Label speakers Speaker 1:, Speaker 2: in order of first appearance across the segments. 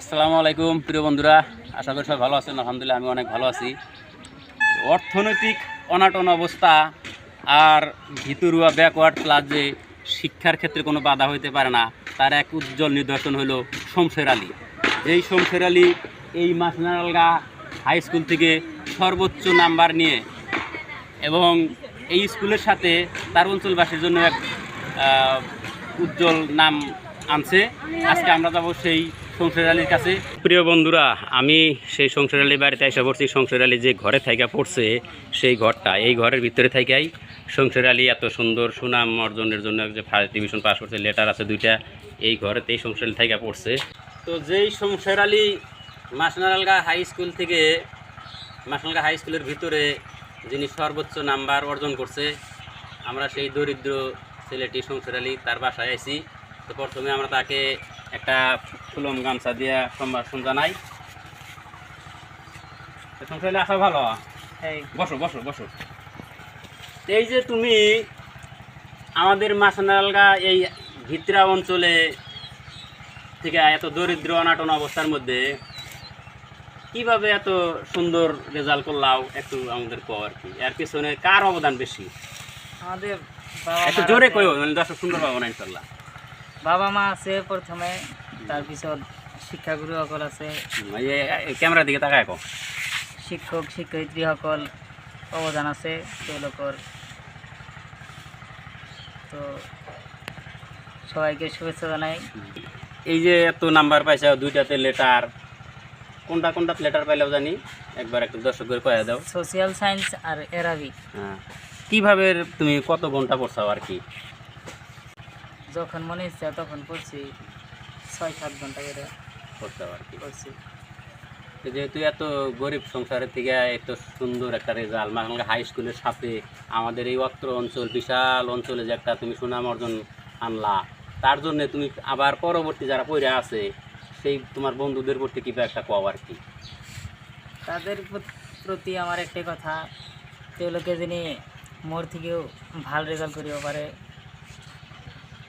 Speaker 1: আসসালামু আলাইকুম প্রিয় বন্ধুরা, আশা করি সবাই ভালো আছেন। আলহামদুলিল্লাহ আমি অনেক ভালো আছি। অর্থনৈতিক অনাটন অবস্থা আর ভিতরুয়া ব্যাকওয়ার্ড ক্লাস যে শিক্ষার ক্ষেত্রে কোনো বাধা হইতে পারে না, তার এক উজ্জ্বল নিদর্শন হলো শমশের আলী। যেই শমশের আলী এই মাসনালগা হাই স্কুল থেকে সর্বোচ্চ নাম্বার নিয়ে এবং এই স্কুলের সাথে তার অঞ্চলবাসীর জন্য এক উজ্জ্বল নাম আনছে। আজকে আমরা যাবো সেই শমশের আলীর কাছে। প্রিয় বন্ধুরা, আমি সেই শমশের আলীর বাড়িতে এসে পড়ছি। শমশের আলী যে ঘরে থাইকা পড়ছে সেই ঘরটা, এই ঘরের ভিতরে থাইকাই শমশের আলী এত সুন্দর সুনাম অর্জনের জন্য যে ফার্স্ট ডিভিশন পাস করছে, লেটার আছে 2টা, এই ঘরেতেই শমশের আলী থাইকা পড়ছে। তো যেই শমশের আলী মাসনালগা হাই স্কুল থেকে মাসনালগা হাই স্কুলের ভিতরে যিনি সর্বোচ্চ নাম্বার অর্জন করছে, আমরা সেই দরিদ্র ছেলেটি শমশের আলী তার বাসায় আইছি। তো প্রথমে আমরা তাকে একটা ফুলম গামছা দিয়ে সম্ভাষণ জানাই। শমশের আলী, আসা ভালো, বসো বসো বসো। এই যে তুমি আমাদের মাসনালগা এই ভিতরা অঞ্চলে থেকে এত দরিদ্র অনাটন অবস্থার মধ্যে কিভাবে এত সুন্দর রেজাল্ট করলাও, একটু আমাদের কও আর কি। এর পিছনে কার অবদান বেশি?
Speaker 2: আমাদের
Speaker 1: একটু জোরে কইও, মানে দর্শক সুন্দর পাবো না ইনশাল্লাহ।
Speaker 2: বাবা মা আছে প্রথমে, তারপিছত শিক্ষাগুরু সকল আছে,
Speaker 1: ক্যামেরা দিকে তাকায় কও।
Speaker 2: শিক্ষক শিক্ষয়িত্রী সকল অবদান আছে তেওঁলোকৰ। তো সবাইকে শুভেচ্ছা জানাই।
Speaker 1: এই যে এত নাম্বার পাইছে, 2টাতে লেটার, কোনটা কোনটা লেটার পাইলেও জানি, একবার একটু দর্শক করে কয়ে দাও।
Speaker 2: সোশিয়াল সায়েন্স আর অ্যারাবিক।
Speaker 1: হ্যাঁ, কীভাবে তুমি কত ঘন্টা পড়ছাও আর কি?
Speaker 2: যখন মনে ইচ্ছা তখন পড়ছি, 6-7 ঘন্টা করে
Speaker 1: পড়ছাও আর কি।
Speaker 2: পড়ছি।
Speaker 1: যেহেতু এত গরিব সংসারের থেকে এত সুন্দর একটা রেজাল্ট, মাসনালগা হাই স্কুলের সাথে আমাদের এই অত্র অঞ্চল, বিশাল অঞ্চলে যে একটা তুমি সুনাম অর্জন আনলা, তার জন্য তুমি আবার পরবর্তী যারা পড়ে আছে সেই তোমার বন্ধুদের প্রতি কিবা একটা কও আর কি।
Speaker 2: তাদের প্রতি আমার একটাই কথা, তেওঁলোকে যিনি মোর থেকেও ভাল রেজাল্ট করিব পারে,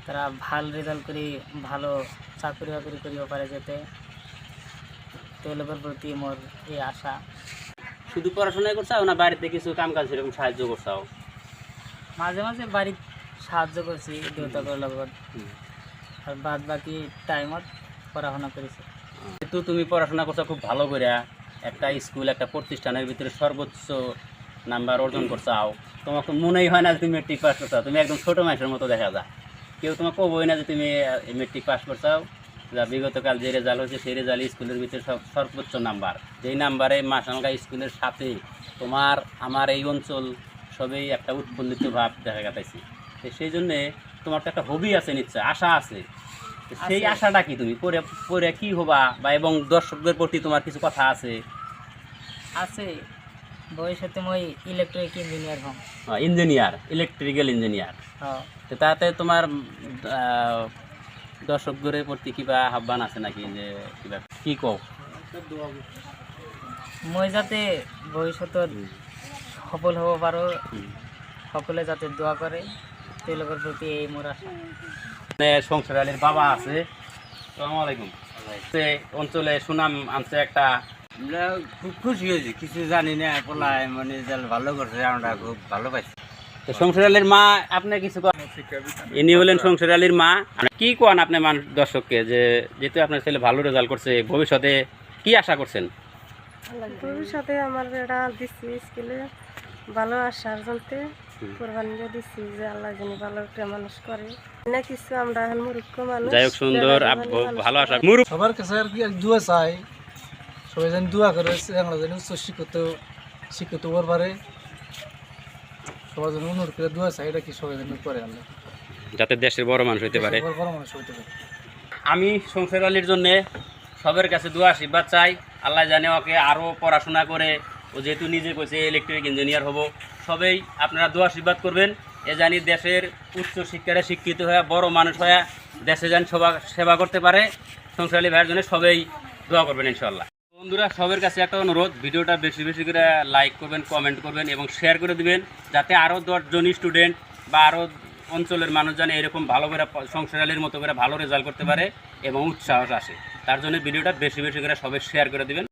Speaker 2: তারা ভাল রেজাল্ট করে ভালো চাকরি বাকরি করিব পারে, যাতে তেওঁলোকৰ প্রতি মোর এই আশা।
Speaker 1: শুধু পড়াশোনাই করছাও না বাড়িতে কিছু কাম কাজ সেরকম সাহায্য করছাও?
Speaker 2: মাঝে মাঝে বাড়িত সাহায্য করছি দেউতাকৰ লগত, আর বাদ বাকি টাইমত পড়াশোনা করেছি।
Speaker 1: যেহেতু তুমি পড়াশোনা করছো খুব ভালো করে, একটা স্কুল একটা প্রতিষ্ঠানের ভিতরে সর্বোচ্চ নাম্বার অর্জন করছাও, তোমাকে মনেই হয় না যে তুমি মেট্রিক পাস করছাও। তুমি একদম ছোটো মানুষের মতো দেখা যায়, কেউ তোমাকে কবই না যে তুমি মেট্রিক পাস করছাও। যা বিগতকাল যে রেজাল্ট হয়েছে সেই রেজাল্ট স্কুলের ভিতরে সর্বোচ্চ নাম্বার, যেই নাম্বারে মাসনালগা স্কুলের সাথে তোমার আমার এই অঞ্চল সবই একটা উৎফুল্লিত ভাব দেখা গেছে। তো সেই জন্যে তোমার তো একটা হবি আছে, নিশ্চয় আশা আছে। সেই আশাটা কি, তুমি পরে পরে কি হবা, বা এবং দর্শকদের প্রতি তোমার কিছু কথা আছে?
Speaker 2: আছে, ভবিষ্যতে মই ইলেকট্রিক ইঞ্জিনিয়ার হম।
Speaker 1: Engineer, electrical engineer. তো তাতে তোমার দর্শকদের প্রতি কিবা আহ্বান আছে নাকি, যে কিবা কি কও?
Speaker 2: মই যাতে ভবিষ্যতত সফল হব পারো, সকলে যাতে দোয়া করে, তেওঁলোকৰ প্রতি এই মোর আশা।
Speaker 1: শমশের আলীর বাবা আছে, আসসালামু আলাইকুম। অঞ্চলে সুনাম আনছে একটা,
Speaker 3: আমরা খুব খুশি হয়েছি, কিছু জানি না, পোলায় মানে রেজাল্ট ভালো করছে, আমরা খুব ভালো পাইছি।
Speaker 1: তো শমশের আলীর মা, আপনি কিছু ইনি হলেন শমশের আলীর মা। কি কোন আপনি দর্শককে, যে যেহেতু আপনার ছেলে ভালো রেজাল্ট করছে, ভবিষ্যতে কি আশা করছেন?
Speaker 4: ভবিষ্যতে আমার বেড়া দিচ্ছি স্কুলে ভালো আশার চলতে কোরবানি দিচ্ছি, যে আল্লাহ যিনি ভালো একটা মানুষ করে না কিছু। আমরা এখন মূর্খ মানুষ,
Speaker 1: যাই হোক, সুন্দর ভালো আশা।
Speaker 5: সবার কাছে আর কি দোয়া চাই, সবাই যেন দোয়া করে আমরা যেন উচ্চ শিক্ষিত হওয়ার পারে, সবার জন্য অনুরোধ করে দোয়া চাই, এটা কি সবাই যেন করে, আল্লাহ
Speaker 1: যাতে দেশের বড় মানুষ হইতে পারে।
Speaker 5: বড় মানুষ হইতে পারে।
Speaker 1: আমি শমশের আলীর জন্যে সবার কাছে দোয়া আশীর্বাদ চাই। আল্লাহ জানে ওকে আরও পড়াশোনা করে, ও যেহেতু নিজে কইছে ইলেকট্রিক ইঞ্জিনিয়ার হব, সবাই আপনারা দোয়া আশীর্বাদ করবেন। এ জানি দেশের উচ্চ শিক্ষারে শিক্ষিত হয়ে বড় মানুষ হয়ে দেশে যেন সেবা করতে পারে। শমশের আলী ভাইয়ের জন্য সবাই দোয়া করবেন ইনশাল্লাহ। বন্ধুরা, সবার কাছে একটা অনুরোধ, ভিডিওটা বেশি বেশি করে লাইক করবেন, কমেন্ট করবেন এবং শেয়ার করে দিবেন, যাতে আরও 10 জন স্টুডেন্ট বা আরও অঞ্চলের মানুষ জানে এরকম ভালো করে শমশের আলীর মতো করে ভালো রেজাল্ট করতে পারে এবং উৎসাহ আসে। তার জন্য ভিডিওটা বেশি বেশি করে সবাই শেয়ার করে দিবেন।